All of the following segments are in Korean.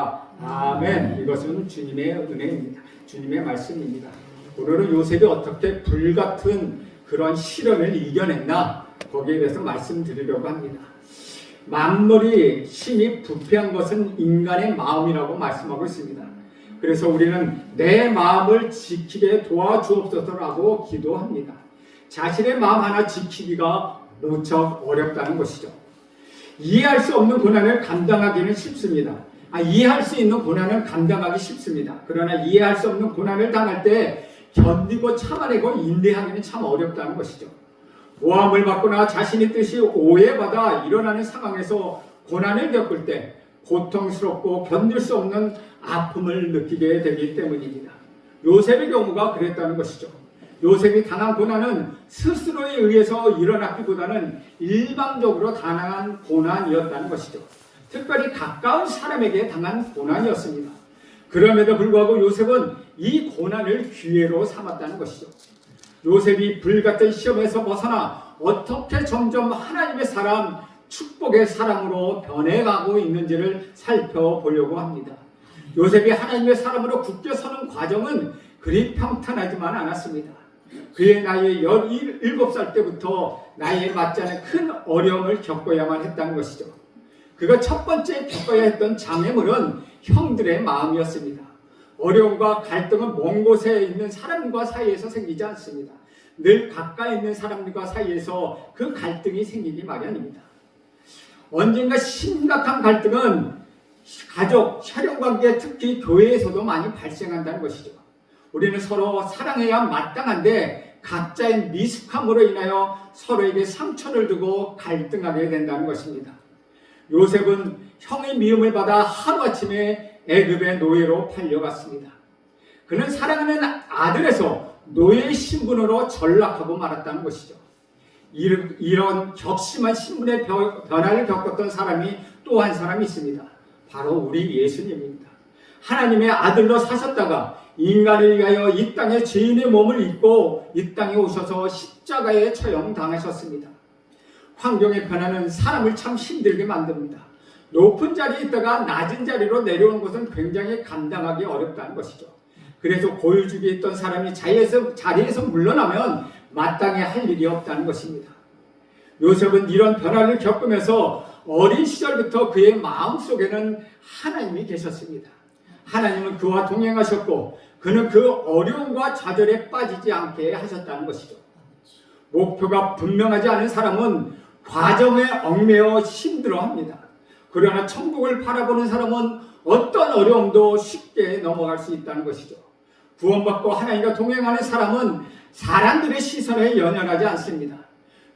할렐루야. 아멘. 이것은 주님의 은혜입니다. 주님의 말씀입니다. 오늘은 요셉이 어떻게 불같은 그런 시련을 이겨냈나 거기에 대해서 말씀드리려고 합니다. 만물이 심히 부패한 것은 인간의 마음이라고 말씀하고 있습니다. 그래서 우리는 내 마음을 지키게 도와주옵소서라고 기도합니다. 자신의 마음 하나 지키기가 무척 어렵다는 것이죠. 이해할 수 없는 고난을 감당하기는 쉽습니다. 이해할 수 있는 고난은 감당하기 쉽습니다. 그러나 이해할 수 없는 고난을 당할 때 견디고 참아내고 인내하기는 참 어렵다는 것이죠. 모함을 받거나 자신의 뜻이 오해받아 일어나는 상황에서 고난을 겪을 때 고통스럽고 견딜 수 없는 아픔을 느끼게 되기 때문입니다. 요셉의 경우가 그랬다는 것이죠. 요셉이 당한 고난은 스스로에 의해서 일어났기보다는 일방적으로 당한 고난이었다는 것이죠. 특별히 가까운 사람에게 당한 고난이었습니다. 그럼에도 불구하고 요셉은 이 고난을 기회로 삼았다는 것이죠. 요셉이 불같은 시험에서 벗어나 어떻게 점점 하나님의 사람, 축복의 사람으로 변해가고 있는지를 살펴보려고 합니다. 요셉이 하나님의 사람으로 굳게 서는 과정은 그리 평탄하지만 않았습니다. 그의 나이 17살 때부터 나이에 맞지 않은 큰 어려움을 겪어야만 했다는 것이죠. 그가 첫 번째 겪어야 했던 장애물은 형들의 마음이었습니다. 어려움과 갈등은 먼 곳에 있는 사람과 사이에서 생기지 않습니다. 늘 가까이 있는 사람들과 사이에서 그 갈등이 생기기 마련입니다. 언젠가 심각한 갈등은 가족, 혈연관계, 특히 교회에서도 많이 발생한다는 것이죠. 우리는 서로 사랑해야 마땅한데 각자의 미숙함으로 인하여 서로에게 상처를 주고 갈등하게 된다는 것입니다. 요셉은 형의 미움을 받아 하루아침에 애굽의 노예로 팔려갔습니다. 그는 사랑하는 아들에서 노예의 신분으로 전락하고 말았다는 것이죠. 이런 격심한 신분의 변화를 겪었던 사람이 또 한 사람이 있습니다. 바로 우리 예수님입니다. 하나님의 아들로 사셨다가 인간을 위하여 이 땅에 죄인의 몸을 입고 이 땅에 오셔서 십자가에 처형당하셨습니다. 환경의 변화는 사람을 참 힘들게 만듭니다. 높은 자리에 있다가 낮은 자리로 내려오는 것은 굉장히 감당하기 어렵다는 것이죠. 그래서 고유직에 있던 사람이 자리에서 물러나면 마땅히 할 일이 없다는 것입니다. 요셉은 이런 변화를 겪으면서 어린 시절부터 그의 마음속에는 하나님이 계셨습니다. 하나님은 그와 동행하셨고 그는 그 어려움과 좌절에 빠지지 않게 하셨다는 것이죠. 목표가 분명하지 않은 사람은 과정에 얽매여 힘들어합니다. 그러나 천국을 바라보는 사람은 어떤 어려움도 쉽게 넘어갈 수 있다는 것이죠. 구원받고 하나님과 동행하는 사람은 사람들의 시선에 연연하지 않습니다.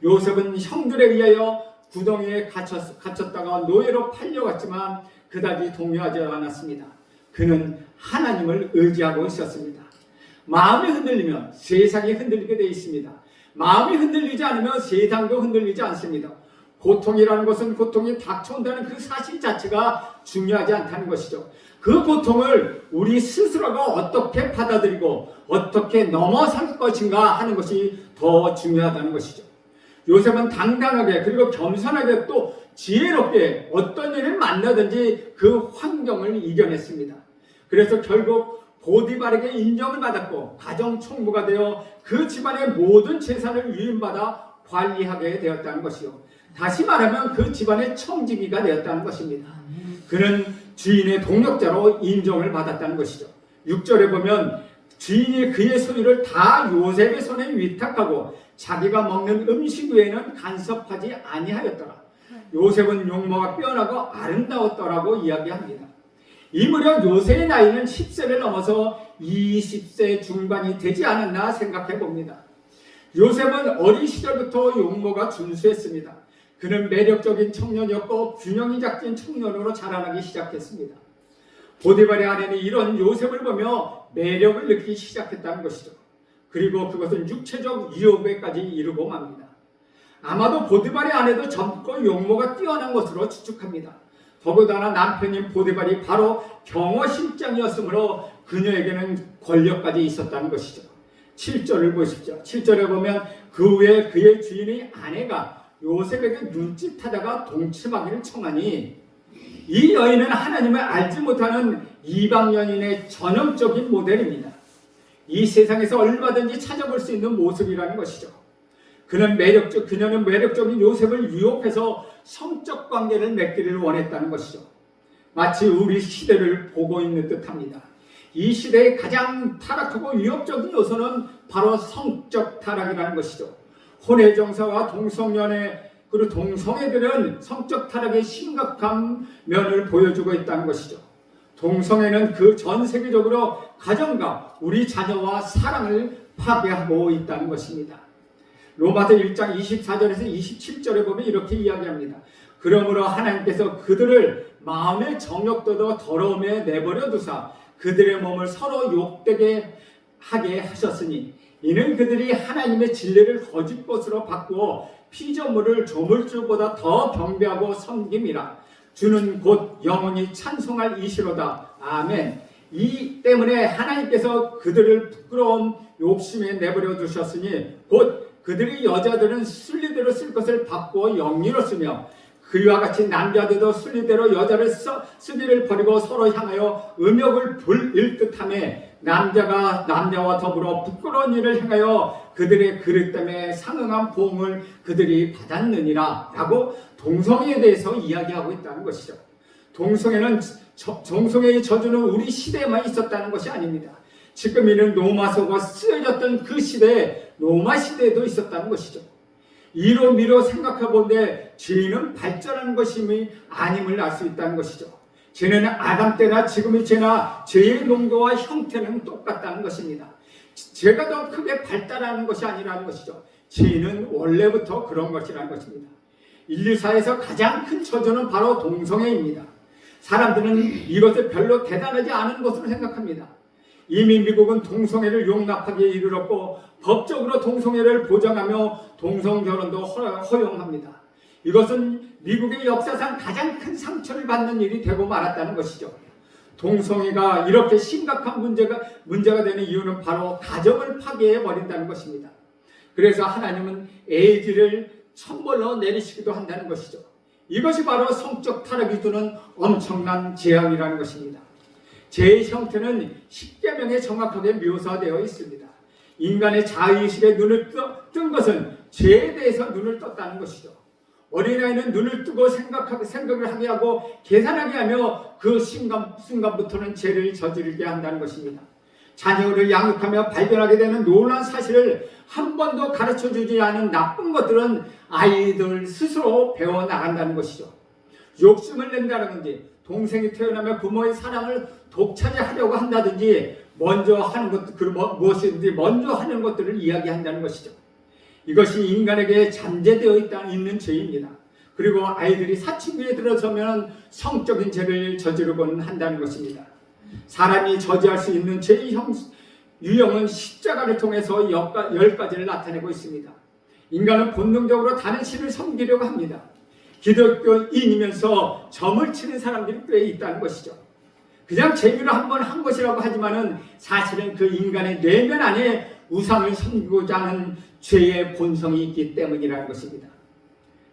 요셉은 형들에 의하여 구덩이에 갇혔다가 노예로 팔려갔지만 그다지 동요하지 않았습니다. 그는 하나님을 의지하고 있었습니다. 마음이 흔들리면 세상이 흔들리게 되어 있습니다. 마음이 흔들리지 않으면 세상도 흔들리지 않습니다. 고통이라는 것은 고통이 닥쳐온다는 그 사실 자체가 중요하지 않다는 것이죠. 그 고통을 우리 스스로가 어떻게 받아들이고 어떻게 넘어설 것인가 하는 것이 더 중요하다는 것이죠. 요셉은 당당하게 그리고 겸손하게 또 지혜롭게 어떤 일을 만나든지 그 환경을 이겨냈습니다. 그래서 결국 보디발에게 인정을 받았고 가정총무가 되어 그 집안의 모든 재산을 위임받아 관리하게 되었다는 것이요. 다시 말하면 그 집안의 청지기가 되었다는 것입니다. 그는 주인의 동역자로 인정을 받았다는 것이죠. 6절에 보면 주인이 그의 소유를 다 요셉의 손에 위탁하고 자기가 먹는 음식 외에는 간섭하지 아니하였더라. 요셉은 용모가 빼어나고 아름다웠더라고 이야기합니다. 이 무렵 요셉의 나이는 10세를 넘어서 20세 중반이 되지 않았나 생각해 봅니다. 요셉은 어린 시절부터 용모가 준수했습니다. 그는 매력적인 청년이었고 균형이 잡힌 청년으로 자라나기 시작했습니다. 보디발의 아내는 이런 요셉을 보며 매력을 느끼기 시작했다는 것이죠. 그리고 그것은 육체적 유혹에까지 이르고 맙니다. 아마도 보디발의 아내도 젊고 용모가 뛰어난 것으로 추측합니다. 더군다나 남편인 보디발이 바로 경호실장이었으므로 그녀에게는 권력까지 있었다는 것이죠. 7절을 보십시오. 7절에 보면 그 후에 그의 주인의 아내가 요셉에게 눈짓하다가 동침하기를 청하니 이 여인은 하나님을 알지 못하는 이방 여인의 전형적인 모델입니다. 이 세상에서 얼마든지 찾아볼 수 있는 모습이라는 것이죠. 그녀는 매력적인 요셉을 유혹해서 성적 관계를 맺기를 원했다는 것이죠. 마치 우리 시대를 보고 있는 듯합니다. 이 시대의 가장 타락하고 위협적인 요소는 바로 성적 타락이라는 것이죠. 혼외정사와 동성연애 그리고 동성애들은 성적 타락의 심각한 면을 보여주고 있다는 것이죠. 동성애는 그 전 세계적으로 가정과 우리 자녀와 사랑을 파괴하고 있다는 것입니다. 로마서 1장 24절에서 27절에 보면 이렇게 이야기합니다. 그러므로 하나님께서 그들을 마음의 정욕도도 더러움에 내버려 두사 그들의 몸을 서로 욕되게 하게 하셨으니 이는 그들이 하나님의 진리를 거짓 것으로 바꾸어 피조물을 조물주보다 더 경배하고 섬김이라. 주는 곧 영원히 찬송할 이시로다. 아멘. 이 때문에 하나님께서 그들을 부끄러움 욕심에 내버려 두셨으니 곧 그들이 여자들은 순리대로 쓸 것을 바꾸어 영리로 쓰며 그와 같이 남자들도 순리대로 여자를 쓰기를 버리고 서로 향하여 음욕을 불일 듯하며 남자가 남자와 더불어 부끄러운 일을 행하여 그들의 그릇 때문에 상응한 보응을 그들이 받았느니라 라고 동성애에 대해서 이야기하고 있다는 것이죠. 동성애의 저주는 우리 시대에만 있었다는 것이 아닙니다. 지금 이는 로마서가 쓰여졌던 그 시대에 로마 시대에도 있었다는 것이죠. 이로 미로 생각해본데 죄는 발전하는 것임이 아님을 알 수 있다는 것이죠. 죄는 아담 때나 지금의 죄나 죄의 농도와 형태는 똑같다는 것입니다. 죄가 더 크게 발달하는 것이 아니라는 것이죠. 죄는 원래부터 그런 것이라는 것입니다. 인류사에서 가장 큰 저주는 바로 동성애입니다. 사람들은 이것을 별로 대단하지 않은 것으로 생각합니다. 이미 미국은 동성애를 용납하기에 이르렀고 법적으로 동성애를 보장하며 동성결혼도 허용합니다. 이것은 미국의 역사상 가장 큰 상처를 받는 일이 되고 말았다는 것이죠. 동성애가 이렇게 심각한 문제가 되는 이유는 바로 가정을 파괴해버린다는 것입니다. 그래서 하나님은 에이즈를 천벌로 내리시기도 한다는 것이죠. 이것이 바로 성적 타락이 주는 엄청난 재앙이라는 것입니다. 죄의 형태는 십계명에 정확하게 묘사되어 있습니다. 인간의 자의식에 눈을 뜬 것은 죄에 대해서 눈을 떴다는 것이죠. 어린아이는 눈을 뜨고 생각을 하게 하고 계산하게 하며 그 순간부터는 죄를 저지르게 한다는 것입니다. 자녀를 양육하며 발견하게 되는 놀라운 사실을 한 번도 가르쳐주지 않은 나쁜 것들은 아이들 스스로 배워나간다는 것이죠. 욕심을 낸다든지 동생이 태어나면 부모의 사랑을 독차지하려고 한다든지 무엇이든지 먼저 하는 것들을 이야기한다는 것이죠. 이것이 인간에게 잠재되어 있는 죄입니다. 그리고 아이들이 사춘기에 들어서면 성적인 죄를 저지르곤 한다는 것입니다. 사람이 저지할 수 있는 죄의 유형은 십자가를 통해서 10가지를 나타내고 있습니다. 인간은 본능적으로 다른 신을 섬기려고 합니다. 기독교인이면서 점을 치는 사람들이 꽤 있다는 것이죠. 그냥 재미로 한번 한 것이라고 하지만은 사실은 그 인간의 내면 안에 우상을 섬기고자 하는 죄의 본성이 있기 때문이라는 것입니다.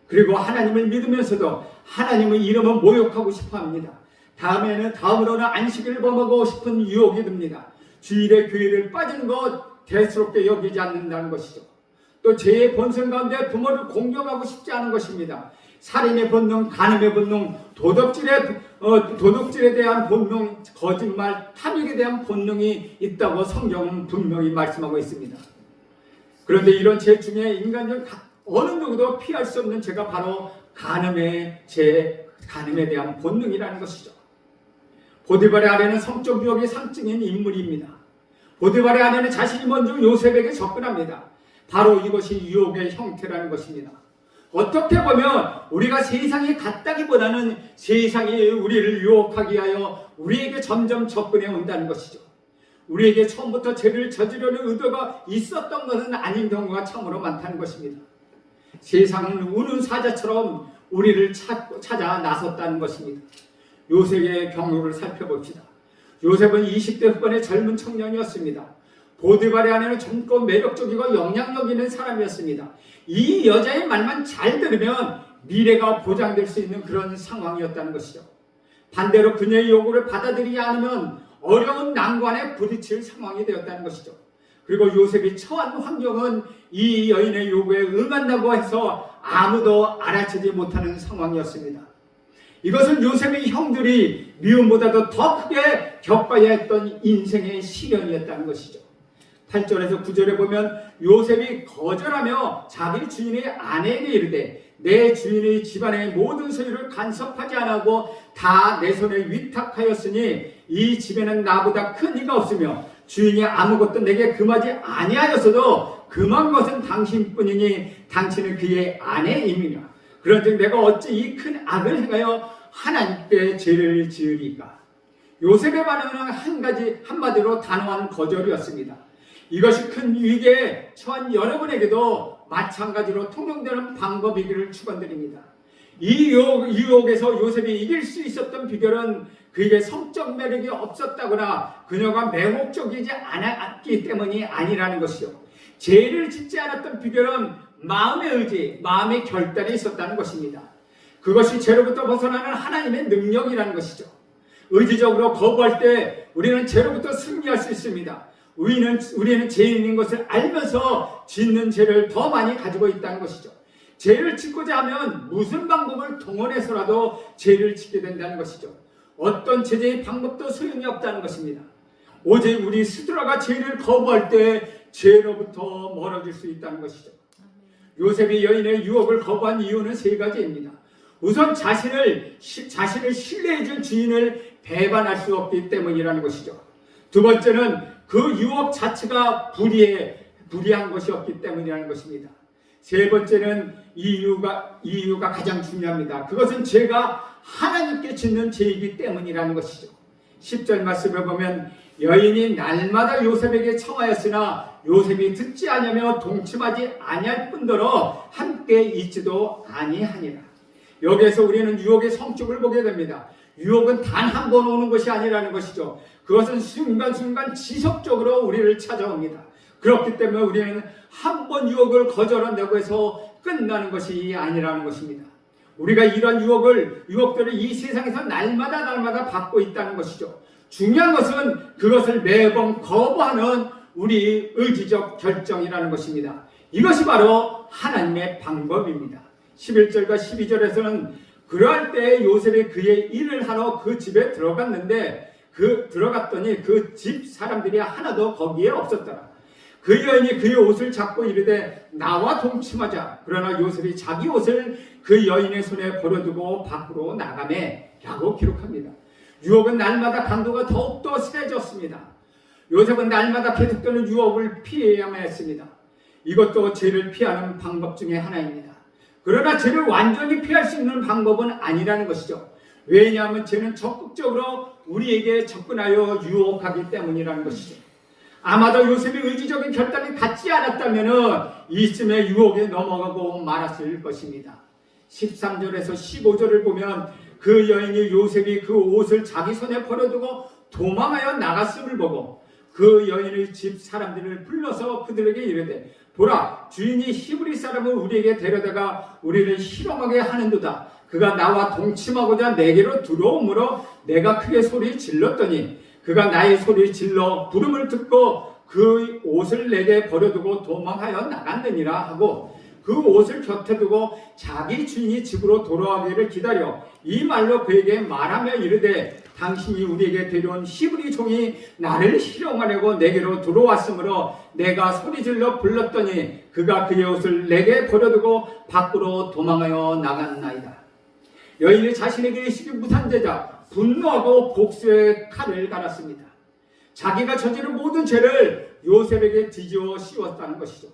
그리고 하나님을 믿으면서도 하나님의 이름을 모욕하고 싶어 합니다. 다음으로는 안식일을 범하고 싶은 유혹이 듭니다. 주일에 교회를 빠지는 것 대수롭게 여기지 않는다는 것이죠. 또 죄의 본성 가운데 부모를 공경하고 싶지 않은 것입니다. 살인의 본능, 간음의 본능, 도둑질에 대한 본능, 거짓말, 탐욕에 대한 본능이 있다고 성경은 분명히 말씀하고 있습니다. 그런데 이런 죄 중에 인간은 어느 누구도 피할 수 없는 죄가 바로 간음에 대한 본능이라는 것이죠. 보디발의 아내는 성적 유혹의 상징인 인물입니다. 보디발의 아내는 자신이 먼저 요셉에게 접근합니다. 바로 이것이 유혹의 형태라는 것입니다. 어떻게 보면 우리가 세상에 갔다기보다는 세상이 우리를 유혹하기 위하여 우리에게 점점 접근해 온다는 것이죠. 우리에게 처음부터 죄를 저지르는 의도가 있었던 것은 아닌 경우가 참으로 많다는 것입니다. 세상은 우는 사자처럼 우리를 찾아 나섰다는 것입니다. 요셉의 경우를 살펴봅시다. 요셉은 20대 후반의 젊은 청년이었습니다. 보디발의 아내는 젊고 매력적이고 영향력 있는 사람이었습니다. 이 여자의 말만 잘 들으면 미래가 보장될 수 있는 그런 상황이었다는 것이죠. 반대로 그녀의 요구를 받아들이지 않으면 어려운 난관에 부딪힐 상황이 되었다는 것이죠. 그리고 요셉이 처한 환경은 이 여인의 요구에 응한다고 해서 아무도 알아채지 못하는 상황이었습니다. 이것은 요셉의 형들이 미움보다도 더 크게 겪어야 했던 인생의 시련이었다는 것이죠. 8절에서 9절에 보면 요셉이 거절하며 자기 주인의 아내에게 이르되 내 주인의 집안의 모든 소유를 간섭하지 않고 다 내 손에 위탁하였으니 이 집에는 나보다 큰 이가 없으며 주인이 아무것도 내게 금하지 아니하였어도 금한 것은 당신뿐이니 당신은 그의 아내임이라. 그런즉 내가 어찌 이 큰 악을 행하여 하나님께 죄를 지으리까. 요셉의 반응은 한마디로 단호한 거절이었습니다. 이것이 큰 위기에 처한 여러분에게도 마찬가지로 통용되는 방법이기를 축원드립니다. 이 유혹에서 요셉이 이길 수 있었던 비결은 그에게 성적 매력이 없었다거나 그녀가 매혹적이지 않았기 때문이 아니라는 것이요. 죄를 짓지 않았던 비결은 마음의 의지, 마음의 결단이 있었다는 것입니다. 그것이 죄로부터 벗어나는 하나님의 능력이라는 것이죠. 의지적으로 거부할 때 우리는 죄로부터 승리할 수 있습니다. 우리는 죄인인 것을 알면서 짓는 죄를 더 많이 가지고 있다는 것이죠. 죄를 짓고자 하면 무슨 방법을 동원해서라도 죄를 짓게 된다는 것이죠. 어떤 제재의 방법도 소용이 없다는 것입니다. 오직 우리 스스로가 죄를 거부할 때 죄로부터 멀어질 수 있다는 것이죠. 요셉이 여인의 유혹을 거부한 이유는 세 가지입니다. 우선 자신을 신뢰해준 주인을 배반할 수 없기 때문이라는 것이죠. 두 번째는 그 유혹 자체가 불의한 것이 없기 때문이라는 것입니다. 세 번째는 이 이유가 가장 중요합니다. 그것은 죄가 하나님께 짓는 죄이기 때문이라는 것이죠. 10절 말씀을 보면 여인이 날마다 요셉에게 청하였으나 요셉이 듣지 아니하며 동침하지 아니할 뿐더러 함께 있지도 아니하니라. 여기에서 우리는 유혹의 성격을 보게 됩니다. 유혹은 단 한 번 오는 것이 아니라는 것이죠. 그것은 순간순간 지속적으로 우리를 찾아옵니다. 그렇기 때문에 우리는 한 번 유혹을 거절한다고 해서 끝나는 것이 아니라는 것입니다. 우리가 이런 유혹들을 이 세상에서 날마다 받고 있다는 것이죠. 중요한 것은 그것을 매번 거부하는 우리 의지적 결정이라는 것입니다. 이것이 바로 하나님의 방법입니다. 11절과 12절에서는 그러할 때 요셉이 그의 일을 하러 그 집에 들어갔더니 그 집 사람들이 하나도 거기에 없었더라. 그 여인이 그의 옷을 잡고 이르되 나와 동침하자. 그러나 요셉이 자기 옷을 그 여인의 손에 버려두고 밖으로 나가매 라고 기록합니다. 유혹은 날마다 강도가 더욱더 세졌습니다. 요셉은 날마다 계속되는 유혹을 피해야만 했습니다. 이것도 죄를 피하는 방법 중에 하나입니다. 그러나 죄를 완전히 피할 수 있는 방법은 아니라는 것이죠. 왜냐하면 죄는 적극적으로 우리에게 접근하여 유혹하기 때문이라는 것이죠. 아마도 요셉이 의지적인 결단이 닿지 않았다면 이쯤에 유혹에 넘어가고 말았을 것입니다. 13절에서 15절을 보면 그 여인이 요셉이 그 옷을 자기 손에 버려두고 도망하여 나갔음을 보고 그 여인의 집 사람들을 불러서 그들에게 이르되 보라, 주인이 히브리 사람을 우리에게 데려다가 우리를 희롱하게 하는도다. 그가 나와 동침하고자 내게로 들어오므로 내가 크게 소리 질렀더니 그가 나의 소리 질러 부름을 듣고 그 옷을 내게 버려두고 도망하여 나갔느니라 하고 그 옷을 곁에 두고 자기 주인이 집으로 돌아오기를 기다려 이 말로 그에게 말하며 이르되 당신이 우리에게 데려온 히브리 종이 나를 희롱하려고 내게로 들어왔으므로 내가 소리질러 불렀더니 그가 그의 옷을 내게 버려두고 밖으로 도망하여 나갔나이다. 여인이 자신에게 의식이 무산되자 분노하고 복수의 칼을 갈았습니다. 자기가 저지른 모든 죄를 요셉에게 뒤집어 씌웠다는 것이죠.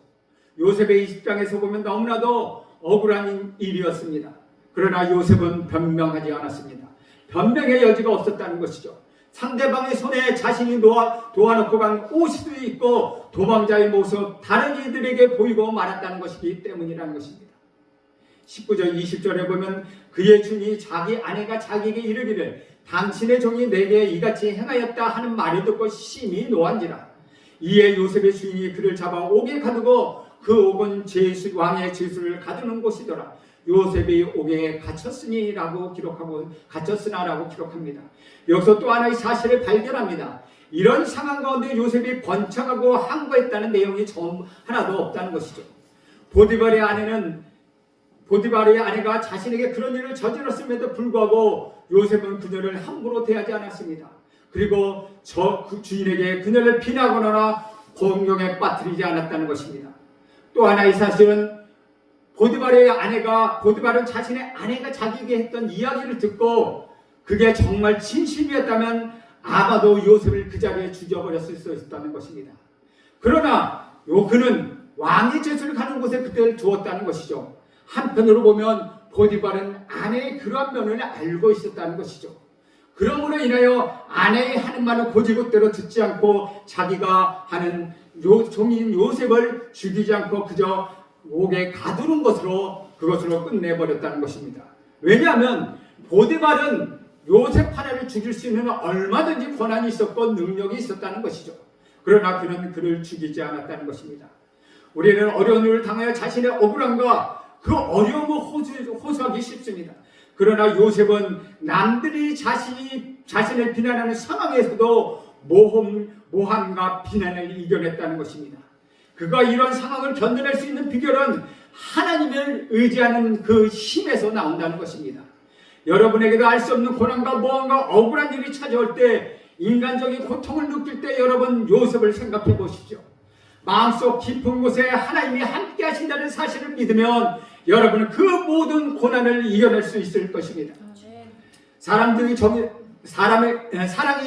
요셉의 입장에서 보면 너무나도 억울한 일이었습니다. 그러나 요셉은 변명하지 않았습니다. 변명의 여지가 없었다는 것이죠. 상대방의 손에 자신이 놓아놓고 간 옷이 있고 도망자의 모습 다른 이들에게 보이고 말았다는 것이기 때문이라는 것입니다. 19절 20절에 보면 그의 주인이 자기 아내가 자기에게 이르기를 당신의 종이 내게 이같이 행하였다 하는 말을 듣고 심히 노한지라. 이에 요셉의 주인이 그를 잡아 옥에 가두고 그 옥은 왕의 죄수를 가두는 곳이더라. 요셉이 옥에 갇혔으나라고 기록합니다. 여기서 또 하나의 사실을 발견합니다. 이런 상황 가운데 요셉이 번창하고 항거했다는 내용이 하나도 없다는 것이죠. 보디발의 아내가 자신에게 그런 일을 저질렀음에도 불구하고 요셉은 그녀를 함부로 대하지 않았습니다. 그리고 그 주인에게 그녀를 비난하거나 공경에 빠뜨리지 않았다는 것입니다. 또 하나의 사실은 보디발은 자신의 아내가 자기에게 했던 이야기를 듣고 그게 정말 진심이었다면 아마도 요셉을 그 자리에 죽여버렸을 수 있었다는 것입니다. 그러나 그는 왕의 제수를 가는 곳에 그들을 두었다는 것이죠. 한편으로 보면 보디발은 아내의 그러한 면을 알고 있었다는 것이죠. 그러므로 인하여 아내의 하는 말을 고지곳대로 듣지 않고 자기가 하는 종인 요셉을 죽이지 않고 그저 옥에 가두는 그것으로 끝내버렸다는 것입니다. 왜냐하면 보디발은 요셉 하나를 죽일 수 있는 얼마든지 권한이 있었고 능력이 있었다는 것이죠. 그러나 그는 그를 죽이지 않았다는 것입니다. 우리는 어려운 일을 당하여 자신의 억울함과 그 어려움을 호소하기 쉽습니다. 그러나 요셉은 남들이 자신을 비난하는 상황에서도 모함과 비난을 이겨냈다는 것입니다. 그가 이런 상황을 견뎌낼 수 있는 비결은 하나님을 의지하는 그 힘에서 나온다는 것입니다. 여러분에게도 알 수 없는 고난과 모함과 억울한 일이 찾아올 때, 인간적인 고통을 느낄 때 여러분 요셉을 생각해 보십시오. 마음속 깊은 곳에 하나님이 함께 하신다는 사실을 믿으면 여러분은 그 모든 고난을 이겨낼 수 있을 것입니다. 사랑의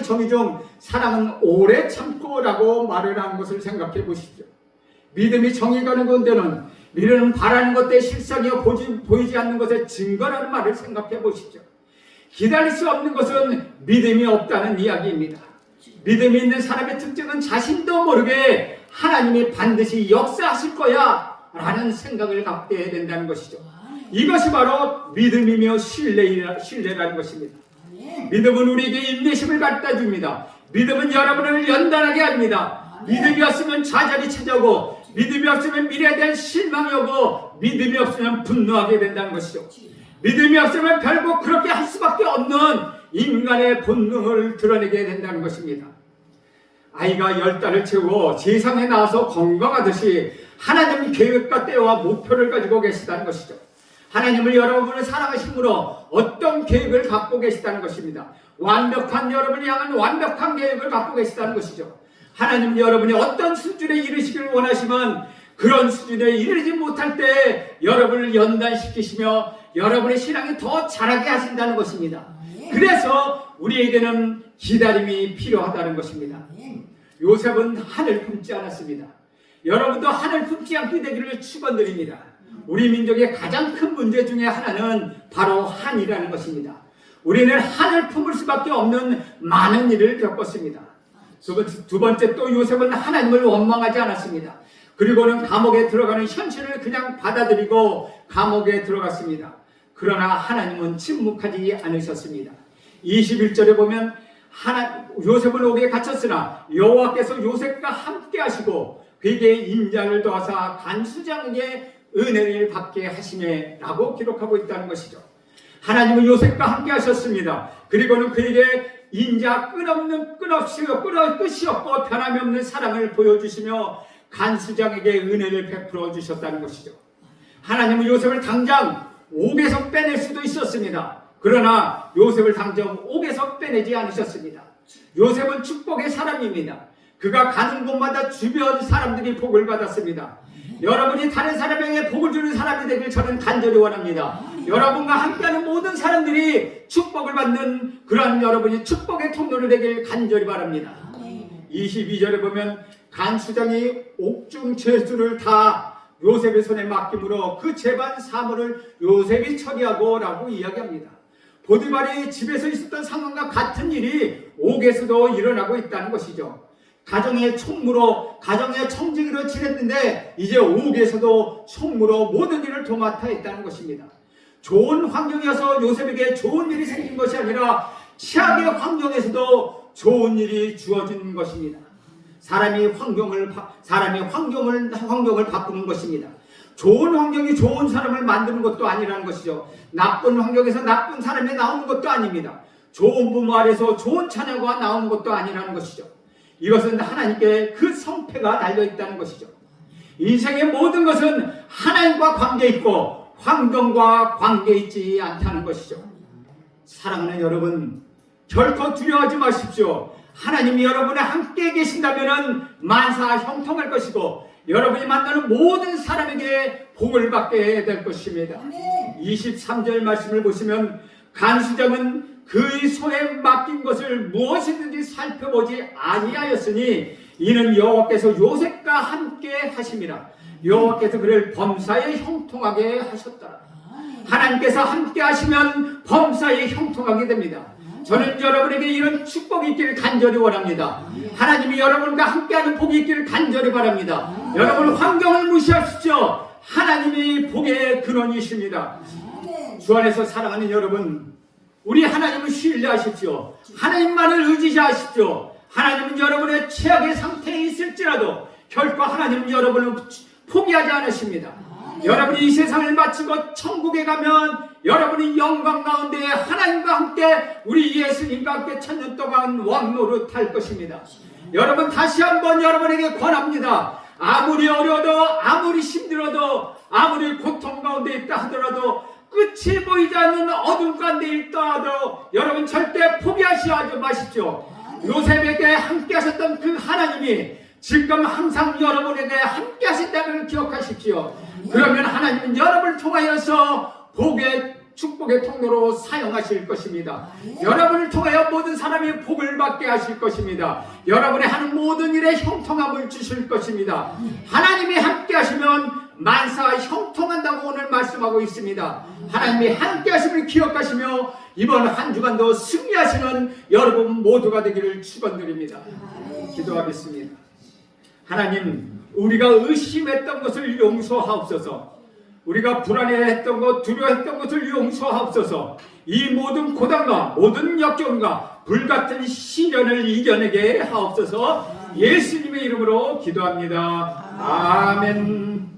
정의 중 사랑은 오래 참고라고 말을 하는 것을 생각해 보십시오. 믿음이 정의 가는 데는 미래는 바라는 것에 실상이여 보이지 않는 것의 증거라는 말을 생각해 보십시오. 기다릴 수 없는 것은 믿음이 없다는 이야기입니다. 믿음이 있는 사람의 특징은 자신도 모르게 하나님이 반드시 역사하실 거야 라는 생각을 갖게 된다는 것이죠. 이것이 바로 믿음이며 신뢰라는 것입니다. 믿음은 우리에게 인내심을 갖다 줍니다. 믿음은 여러분을 연단하게 합니다. 믿음이 없으면 좌절이 찾아오고, 믿음이 없으면 미래에 대한 실망이 오고, 믿음이 없으면 분노하게 된다는 것이죠. 믿음이 없으면 결국 그렇게 할 수밖에 없는 인간의 본능을 드러내게 된다는 것입니다. 아이가 10달을 채우고 세상에 나와서 건강하듯이 하나님의 계획과 때와 목표를 가지고 계시다는 것이죠. 하나님을 여러분을 사랑하심으로 어떤 계획을 갖고 계시다는 것입니다. 완벽한 여러분을 향한 완벽한 계획을 갖고 계시다는 것이죠. 하나님은 여러분이 어떤 수준에 이르시기를 원하시면 그런 수준에 이르지 못할 때 여러분을 연단시키시며 여러분의 신앙이 더 자라게 하신다는 것입니다. 그래서 우리에게는 기다림이 필요하다는 것입니다. 요셉은 하늘 품지 않았습니다. 여러분도 하늘 품지 않게 되기를 축원드립니다. 우리 민족의 가장 큰 문제 중에 하나는 바로 한이라는 것입니다. 우리는 하늘 품을 수밖에 없는 많은 일을 겪었습니다. 두 번째, 또 요셉은 하나님을 원망하지 않았습니다. 그리고는 감옥에 들어가는 현실을 그냥 받아들이고 감옥에 들어갔습니다. 그러나 하나님은 침묵하지 않으셨습니다. 21절에 보면 요셉은 옥에 갇혔으나 여호와께서 요셉과 함께 하시고 그에게 인자를 더하사 간수장에게 은혜를 받게 하시네 라고 기록하고 있다는 것이죠. 하나님은 요셉과 함께 하셨습니다. 그리고는 그에게 인자 끝이 없고 변함이 없는 사랑을 보여주시며 간수장에게 은혜를 베풀어 주셨다는 것이죠. 하나님은 요셉을 당장 옥에서 빼낼 수도 있었습니다. 그러나 요셉을 당장 옥에서 빼내지 않으셨습니다. 요셉은 축복의 사람입니다. 그가 가는 곳마다 주변 사람들이 복을 받았습니다. 여러분이 다른 사람에게 복을 주는 사람이 되길 저는 간절히 원합니다. 여러분과 함께하는 모든 사람들이 축복을 받는 그러한 여러분이 축복의 통로를 되길 간절히 바랍니다. 22절에 보면 간수장이 옥중 죄수를 다 요셉의 손에 맡김으로 그 재반 사물을 요셉이 처리하고 라고 이야기합니다. 보디발이 집에서 있었던 상황과 같은 일이 옥에서도 일어나고 있다는 것이죠. 가정의 청지기로 지냈는데 이제 옥에서도 총무로 모든 일을 도맡아 했다는 것입니다. 좋은 환경이어서 요셉에게 좋은 일이 생긴 것이 아니라 최악의 환경에서도 좋은 일이 주어진 것입니다. 사람이 환경을 바꾸는 것입니다. 좋은 환경이 좋은 사람을 만드는 것도 아니라는 것이죠. 나쁜 환경에서 나쁜 사람이 나오는 것도 아닙니다. 좋은 부모 아래서 좋은 자녀가 나오는 것도 아니라는 것이죠. 이것은 하나님께 그 성패가 달려있다는 것이죠. 인생의 모든 것은 하나님과 관계있고 환경과 관계있지 않다는 것이죠. 사랑하는 여러분, 결코 두려워하지 마십시오. 하나님이 여러분의 함께 계신다면 만사 형통할 것이고 여러분이 만나는 모든 사람에게 복을 받게 될 것입니다. 23절 말씀을 보시면 간수장은 그의 손에 맡긴 것을 무엇이든지 살펴보지 아니하였으니 이는 여호와께서 요셉과 함께 하심이라. 여호와께서 그를 범사에 형통하게 하셨더라. 하나님께서 함께 하시면 범사에 형통하게 됩니다. 저는 여러분에게 이런 축복이 있기를 간절히 원합니다. 하나님이 여러분과 함께하는 복이 있기를 간절히 바랍니다. 여러분 환경을 무시하십시오. 하나님이 복의 근원이십니다. 주 안에서 사랑하는 여러분, 우리 하나님을 신뢰하십시오. 하나님만을 의지하십시오. 하나님은 여러분의 최악의 상태에 있을지라도 결코 하나님은 여러분을 포기하지 않으십니다. 여러분이 이 세상을 마치고 천국에 가면 여러분이 영광 가운데 하나님과 함께 우리 예수님과 함께 천년 동안 왕노릇할 것입니다. 여러분 다시 한번 여러분에게 권합니다. 아무리 어려워도 아무리 힘들어도 아무리 고통 가운데 있다 하더라도 끝이 보이지 않는 어둠 가운데 있다 하더라도 여러분 절대 포기하지 마십시오. 요셉에게 함께 하셨던 그 하나님이 지금 항상 여러분에게 함께 하신다는 기억하십시오. 그러면 하나님은 여러분을 통하여서 복의 축복의 통로로 사용하실 것입니다. 여러분을 통하여 모든 사람이 복을 받게 하실 것입니다. 여러분의 하는 모든 일에 형통함을 주실 것입니다. 하나님이 함께 하시면 만사 형통한다고 오늘 말씀하고 있습니다. 하나님이 함께 하심을 기억하시며 이번 한 주간도 승리하시는 여러분 모두가 되기를 축원드립니다. 기도하겠습니다. 하나님, 우리가 의심했던 것을 용서하옵소서. 우리가 불안해했던 것, 두려워했던 것을 용서하옵소서. 이 모든 고난과 모든 역경과 불같은 시련을 이겨내게 하옵소서. 예수님의 이름으로 기도합니다. 아멘.